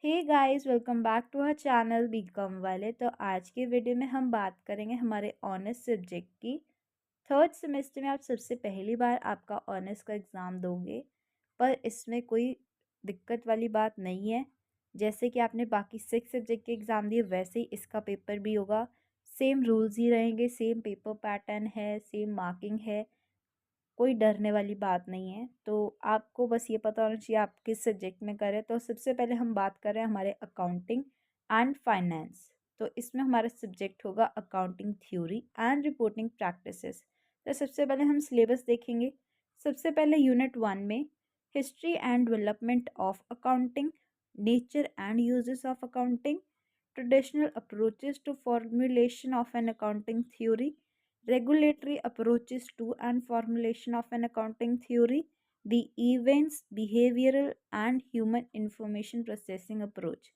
Hey guys, welcome back to our channel BCom वाले। तो आज के वीडियो में हम बात करेंगे हमारे ऑनर्स सब्जेक्ट की। थर्ड सेमेस्टर में आप सबसे पहली बार आपका ऑनर्स का एग्ज़ाम दोगे, पर इसमें कोई दिक्कत वाली बात नहीं है। जैसे कि आपने बाकी 6 सब्जेक्ट के एग्ज़ाम दिए, वैसे ही इसका पेपर भी होगा। सेम रूल्स ही रहेंगे, सेम पेपर पैटर्न है, सेम मार्किंग है। कोई डरने वाली बात नहीं है। तो आपको बस ये पता होना चाहिए आप किस सब्जेक्ट में करें। तो सबसे पहले हम बात कर रहे हैं हमारे अकाउंटिंग एंड फाइनेंस। तो इसमें हमारा सब्जेक्ट होगा accounting theory and reporting practices. तो सबसे पहले हम सिलेबस देखेंगे। सबसे पहले यूनिट 1 में history and development of accounting, nature and uses of accounting, traditional approaches to formulation of an accounting theory, regulatory approaches to and formulation of an accounting theory, the events, behavioral and human information processing approach।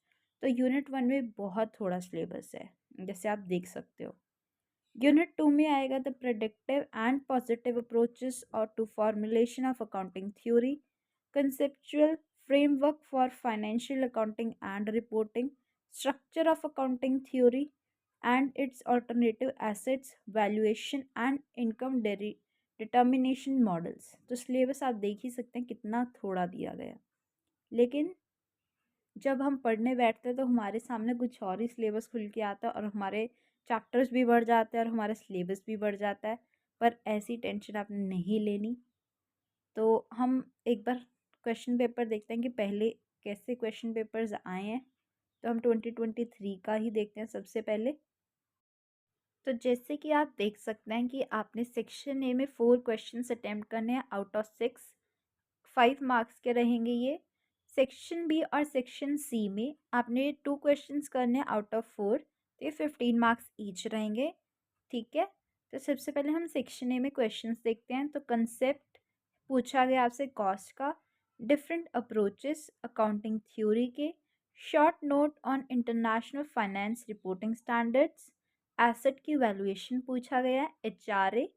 तो unit 1 में बहुत थोड़ा syllabus है, जैसे आप देख सकते हो। यूनिट 2 में आएगा the predictive and positive approaches और to formulation of accounting theory, conceptual framework for financial accounting and reporting, structure of accounting theory and its alternative assets valuation and income determination models। तो syllabus आप देख ही सकते हैं कितना थोड़ा दिया गया। लेकिन जब हम पढ़ने बैठते हैं तो हमारे सामने कुछ और ही सिलेबस खुल के आता है और हमारे चैप्टर्स भी बढ़ जाते हैं और हमारा सिलेबस भी बढ़ जाता है। पर ऐसी टेंशन आपने नहीं लेनी। तो हम एक बार क्वेश्चन पेपर देखते हैं कि पहले कैसे क्वेश्चन पेपर्स आए हैं। तो हम 2023 का ही देखते हैं सबसे पहले। तो जैसे कि आप देख सकते हैं कि आपने सेक्शन ए में 4 क्वेश्चंस अटेम्प्ट करने हैं आउट ऑफ 6। 5 मार्क्स के रहेंगे ये। सेक्शन बी और सेक्शन सी में आपने 2 क्वेश्चंस करने हैं आउट ऑफ 4, तो ये 15 मार्क्स ईच रहेंगे। ठीक है। तो सबसे पहले हम सेक्शन ए में क्वेश्चंस देखते हैं। तो कंसेप्ट पूछा गया आपसे कॉस्ट का, डिफरेंट अप्रोचेस अकाउंटिंग थ्योरी के, short note on international finance reporting standards, asset की वैल्यूएशन पूछा गया है, एचआरए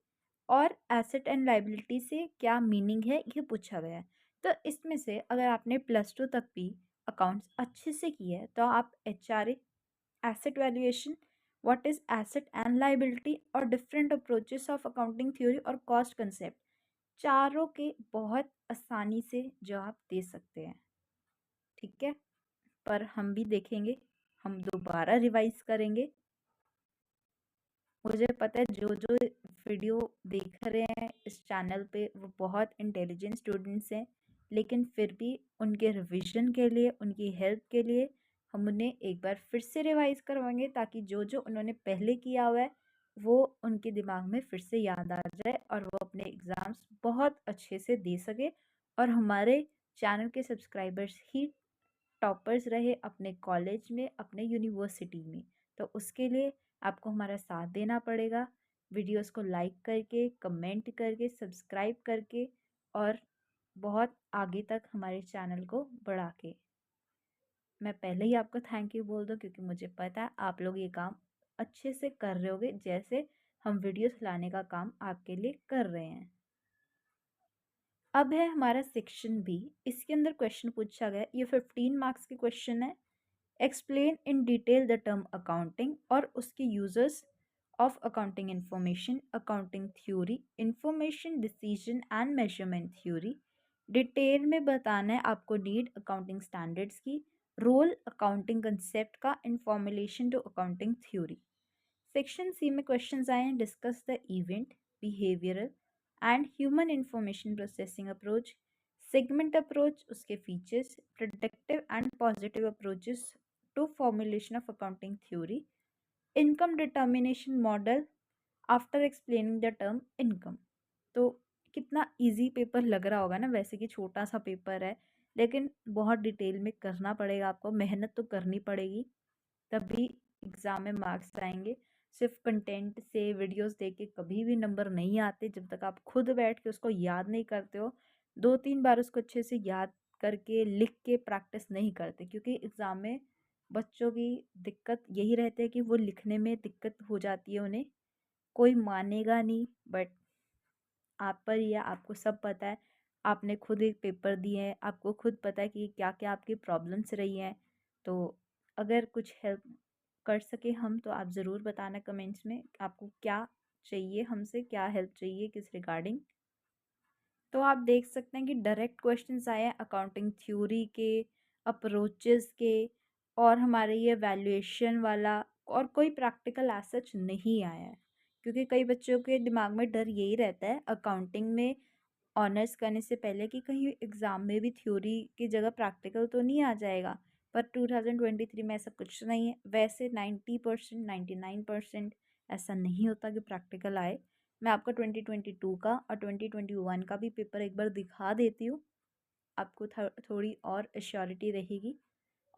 और एसेट एंड लाइबिलिटी से क्या मीनिंग है ये पूछा गया है। तो इसमें से अगर आपने +2 तक भी अकाउंट्स अच्छे से किए हैं तो आप HRA, asset valuation, what is asset and liability और different approaches of accounting theory और कॉस्ट कंसेप्ट, चारों के बहुत आसानी से जवाब दे सकते हैं। ठीक है। पर हम भी देखेंगे, हम दोबारा रिवाइज करेंगे। मुझे पता है जो जो वीडियो देख रहे हैं इस चैनल पे वो बहुत इंटेलिजेंट स्टूडेंट्स हैं, लेकिन फिर भी उनके रिवीजन के लिए, उनकी हेल्प के लिए हम उन्हें एक बार फिर से रिवाइज करवाएंगे, ताकि जो जो उन्होंने पहले किया हुआ है वो उनके दिमाग में फिर से याद आ जाए और वो अपने एग्ज़ाम्स बहुत अच्छे से दे सके और हमारे चैनल के सब्सक्राइबर्स ही टॉपर्स रहे अपने कॉलेज में, अपने यूनिवर्सिटी में। तो उसके लिए आपको हमारा साथ देना पड़ेगा, वीडियोस को लाइक करके, कमेंट करके, सब्सक्राइब करके और बहुत आगे तक हमारे चैनल को बढ़ा के। मैं पहले ही आपको थैंक यू बोल दूँ क्योंकि मुझे पता है आप लोग ये काम अच्छे से कर रहे होगे, जैसे हम वीडियोस लाने का काम आपके लिए कर रहे हैं। अब है हमारा सेक्शन बी। इसके अंदर क्वेश्चन पूछा गया, ये 15 मार्क्स के क्वेश्चन है। Explain in detail the term accounting और उसके users of accounting information, accounting theory, information decision and measurement theory. Detail में बताना है आपको नीड अकाउंटिंग स्टैंडर्ड्स की, रोल अकाउंटिंग कंसेप्ट का in formulation to accounting theory. Section C में questions आए हैं, discuss the event, behavioural and human information processing approach, segment approach, उसके features, predictive and positive approaches to formulation of accounting theory, income determination model after explaining the term income. तो कितना easy paper लग रहा होगा ना, वैसे कि छोटा सा पेपर है, लेकिन बहुत डिटेल में करना पड़ेगा आपको, मेहनत तो करनी पड़ेगी, तभी एग्ज़ाम में मार्क्स आएंगे। सिर्फ कंटेंट से वीडियोस देख के कभी भी नंबर नहीं आते जब तक आप खुद बैठ के उसको याद नहीं करते हो, 2-3 बार उसको अच्छे से याद करके लिख के प्रैक्टिस नहीं करते। क्योंकि एग्ज़ाम में बच्चों की दिक्कत यही रहती है कि वो लिखने में दिक्कत हो जाती है उन्हें। कोई मानेगा नहीं, बट आप पर या आपको सब पता है, आपने खुद एक पेपर दिए हैं, आपको खुद पता है कि क्या क्या आपकी प्रॉब्लम्स रही हैं। तो अगर कुछ हेल्प कर सके हम तो आप ज़रूर बताना कमेंट्स में आपको क्या चाहिए, हमसे क्या हेल्प चाहिए किस रिगार्डिंग। तो आप देख सकते हैं कि डायरेक्ट क्वेश्चंस आए हैं अकाउंटिंग थ्योरी के, अप्रोचेस के, और हमारे ये वैल्यूएशन वाला, और कोई प्रैक्टिकल एज सच नहीं आया है। क्योंकि कई बच्चों के दिमाग में डर यही रहता है अकाउंटिंग में ऑनर्स करने से पहले कि कहीं एग्ज़ाम में भी थ्योरी की जगह प्रैक्टिकल तो नहीं आ जाएगा। पर 2023 में ऐसा कुछ नहीं है। वैसे 90% 99% ऐसा नहीं होता कि प्रैक्टिकल आए। मैं आपको 2022 का और 2021 का भी पेपर एक बार दिखा देती हूँ, आपको थोड़ी और एश्योरिटी रहेगी।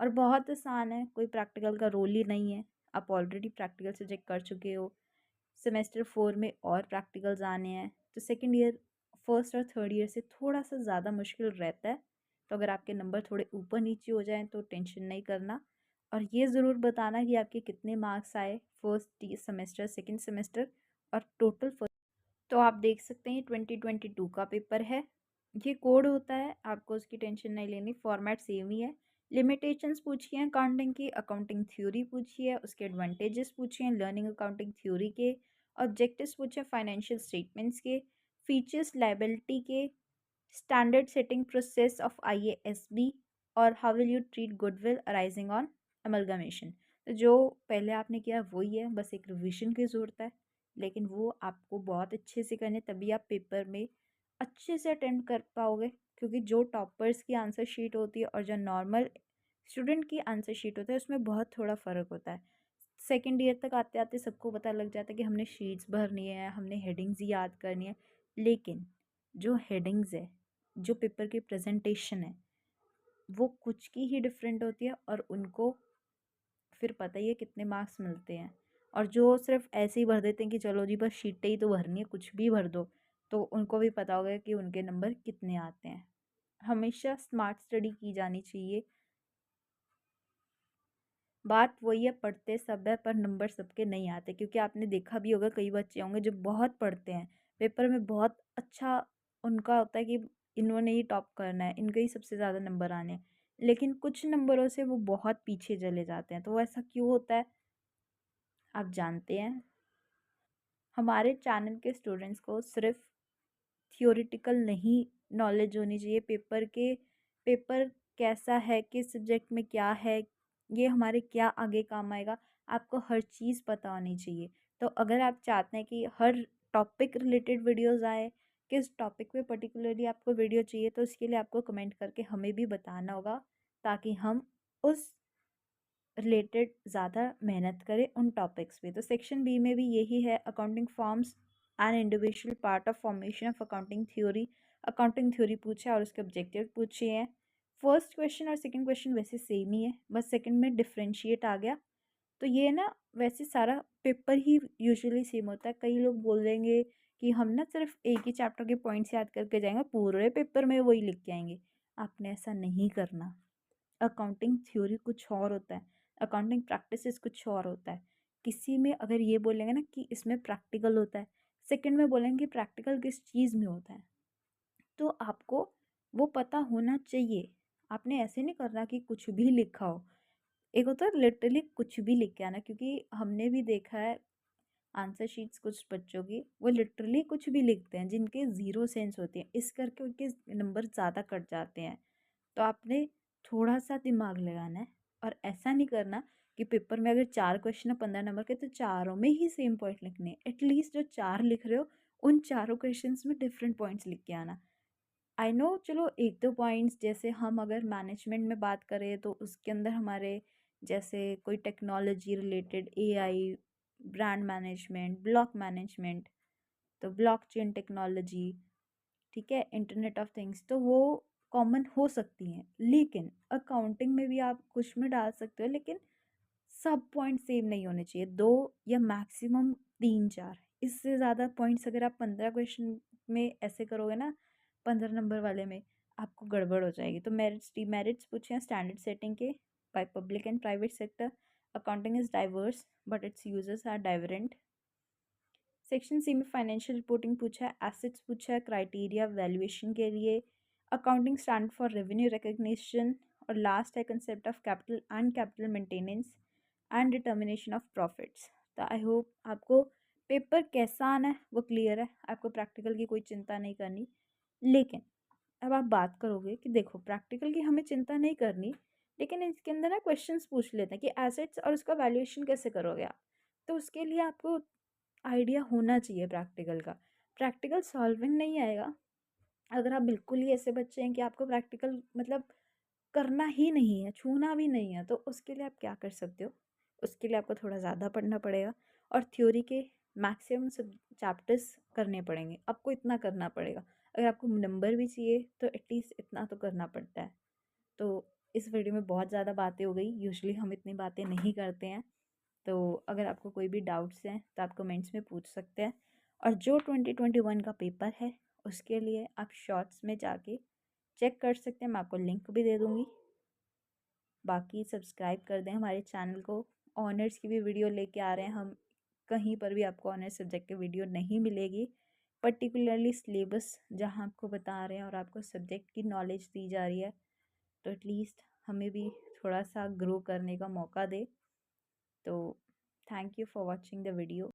और बहुत आसान है, कोई प्रैक्टिकल का रोल ही नहीं है। आप ऑलरेडी प्रैक्टिकल सब्जेक्ट कर चुके हो। सेमेस्टर 4 में और प्रैक्टिकल्स आने हैं, तो सेकेंड ईयर फर्स्ट और थर्ड ईयर से थोड़ा सा ज़्यादा मुश्किल रहता है। तो अगर आपके नंबर थोड़े ऊपर नीचे हो जाएं तो टेंशन नहीं करना। और ये ज़रूर बताना कि आपके कितने मार्क्स आए फर्स्ट सेमेस्टर, सेकेंड सेमेस्टर और टोटल। तो आप देख सकते हैं 2022 का पेपर है। ये कोड होता है, आपको उसकी टेंशन नहीं लेनी, फॉर्मेट सेम ही है। लिमिटेशंस पूछी हैं अकाउंटिंग की, अकाउंटिंग थ्योरी पूछी है, उसके एडवांटेजेस पूछे हैं लर्निंग अकाउंटिंग थ्योरी के, ऑब्जेक्टिव्स पूछे फाइनेंशियल स्टेटमेंट्स के, फीचर्स लाइबिलिटी के, standard setting process of IASB, और how will you treat goodwill arising on amalgamation. तो जो पहले आपने किया वही है, बस एक रिविजन की ज़रूरत है। लेकिन वो आपको बहुत अच्छे से करने, तभी आप पेपर में अच्छे से अटेंड कर पाओगे। क्योंकि जो टॉपर्स की आंसर शीट होती है और जो नॉर्मल स्टूडेंट की आंसर शीट होता है उसमें बहुत थोड़ा फ़र्क होता है। सेकेंड ईयर तक आते आते सबको पता लग जाता है कि हमने शीट्स भरनी है, हमने हेडिंग्स ही याद करनी है। लेकिन जो हेडिंग्स है, जो पेपर की प्रेजेंटेशन है, वो कुछ की ही डिफरेंट होती है और उनको फिर पता ही है कितने मार्क्स मिलते हैं। और जो सिर्फ ऐसे ही भर देते हैं कि चलो जी बस शीटें ही तो भरनी है, कुछ भी भर दो, तो उनको भी पता होगा कि उनके नंबर कितने आते हैं। हमेशा स्मार्ट स्टडी की जानी चाहिए। बात वही है, पढ़ते सब है पर नंबर सबके नहीं आते। क्योंकि आपने देखा भी होगा कई बच्चे होंगे जो बहुत पढ़ते हैं, पेपर में बहुत अच्छा उनका होता है कि इन्होंने ही टॉप करना है, इनके ही सबसे ज़्यादा नंबर आने हैं। लेकिन कुछ नंबरों से वो बहुत पीछे चले जाते हैं। तो वो ऐसा क्यों होता है आप जानते हैं? हमारे चैनल के स्टूडेंट्स को सिर्फ थियोरिटिकल नहीं नॉलेज होनी चाहिए पेपर के, पेपर कैसा है, किस सब्जेक्ट में क्या है, ये हमारे क्या आगे काम आएगा, आपको हर चीज़ पता होनी चाहिए। तो अगर आप चाहते हैं कि हर टॉपिक रिलेटेड वीडियोस आए, किस टॉपिक पे पर्टिकुलरली आपको वीडियो चाहिए, तो इसके लिए आपको कमेंट करके हमें भी बताना होगा, ताकि हम उस रिलेटेड ज़्यादा मेहनत करें उन टॉपिक्स पे। तो सेक्शन बी में भी यही है, accounting forms and individual part of formation of accounting theory. Accounting theory पूछा और उसके ऑब्जेक्टिव पूछे हैं। फर्स्ट क्वेश्चन और सेकंड क्वेश्चन वैसे सेम ही है, बस सेकंड में डिफरेंशिएट आ गया। तो ये ना, वैसे सारा पेपर ही यूजुअली सेम होता है। कई लोग बोल देंगे कि हम ना सिर्फ एक ही चैप्टर के पॉइंट्स याद करके जाएंगे, पूरे पेपर में वही लिख के आएंगे। आपने ऐसा नहीं करना। अकाउंटिंग थ्योरी कुछ और होता है, अकाउंटिंग प्रैक्टिसेस कुछ और होता है। किसी में अगर ये बोलेंगे ना कि इसमें प्रैक्टिकल होता है, सेकंड में बोलेंगे प्रैक्टिकल किस चीज़ में होता है, तो आपको वो पता होना चाहिए। आपने ऐसे नहीं करना कि कुछ भी लिखा हो। एक होता है लिटरली कुछ भी लिख के आना, क्योंकि हमने भी देखा है आंसर शीट्स कुछ बच्चों की, वो लिटरली कुछ भी लिखते हैं जिनके ज़ीरो सेंस होते हैं, इस करके उनके नंबर ज़्यादा कट जाते हैं। तो आपने थोड़ा सा दिमाग लगाना है और ऐसा नहीं करना कि पेपर में अगर 4 क्वेश्चन है 15 नंबर के तो चारों में ही सेम पॉइंट लिखने हैं। एटलीस्ट जो 4 लिख रहे हो उन चारों क्वेश्चंस में डिफरेंट पॉइंट्स लिख के आना। आई नो, चलो एक दो पॉइंट्स, जैसे हम अगर मैनेजमेंट में बात करें तो उसके अंदर हमारे जैसे कोई technology related, AI, brand management, block management, तो ब्लॉकचेन टेक्नोलॉजी, ठीक है, इंटरनेट ऑफ थिंग्स, तो वो कॉमन हो सकती हैं। लेकिन अकाउंटिंग में भी आप कुछ में डाल सकते हो, लेकिन सब पॉइंट सेम नहीं होने चाहिए। दो या मैक्सिमम तीन चार, इससे ज़्यादा पॉइंट्स अगर आप 15 क्वेश्चन में ऐसे करोगे ना, 15 नंबर वाले में, आपको गड़बड़ हो जाएगी। तो मेरिट्स डीमेरिट्स पूछे हैं स्टैंडर्ड सेटिंग के, by public and private sector. Accounting is diverse but its users are divergent. Section C में फाइनेंशियल रिपोर्टिंग पूछा है, एसेट्स पूछा है, क्राइटेरिया वैल्यूएशन के लिए, accounting standard for revenue recognition और लास्ट है concept of capital and capital maintenance and determination of profits. तो आई होप आपको पेपर कैसा आना है वो क्लियर है, आपको प्रैक्टिकल की कोई चिंता नहीं करनी। लेकिन अब आप बात करोगे कि देखो प्रैक्टिकल की हमें चिंता नहीं करनी, लेकिन इसके अंदर ना क्वेश्चंस पूछ लेते हैं कि एसेट्स और उसका वैल्यूएशन कैसे करोगे आप। तो उसके लिए आपको आइडिया होना चाहिए प्रैक्टिकल का। प्रैक्टिकल सॉल्विंग नहीं आएगा अगर आप बिल्कुल ही ऐसे बच्चे हैं कि आपको प्रैक्टिकल मतलब करना ही नहीं है, छूना भी नहीं है। तो उसके लिए आप क्या कर सकते हो, उसके लिए आपको थोड़ा ज़्यादा पढ़ना पड़ेगा और थ्योरी के मैक्सिमम सब चैप्टर्स करने पड़ेंगे। आपको इतना करना पड़ेगा, अगर आपको नंबर भी चाहिए तो एटलीस्ट इतना तो करना पड़ता है। तो इस वीडियो में बहुत ज़्यादा बातें हो गई, यूजुअली हम इतनी बातें नहीं करते हैं। तो अगर आपको कोई भी डाउट्स हैं तो आप कमेंट्स में पूछ सकते हैं। और जो 2021 का पेपर है उसके लिए आप शॉर्ट्स में जाके चेक कर सकते हैं, मैं आपको लिंक भी दे दूँगी। बाकी सब्सक्राइब कर दें हमारे चैनल को। ऑनर्स की भी वीडियो लेके आ रहे हैं हम, कहीं पर भी आपको ऑनर्स सब्जेक्ट की वीडियो नहीं मिलेगी। पर्टिकुलरली सिलेबस जहाँ आपको बता रहे हैं और आपको सब्जेक्ट की नॉलेज दी जा रही है, तो एटलीस्ट हमें भी थोड़ा सा ग्रो करने का मौका दे। तो thank you for watching the video.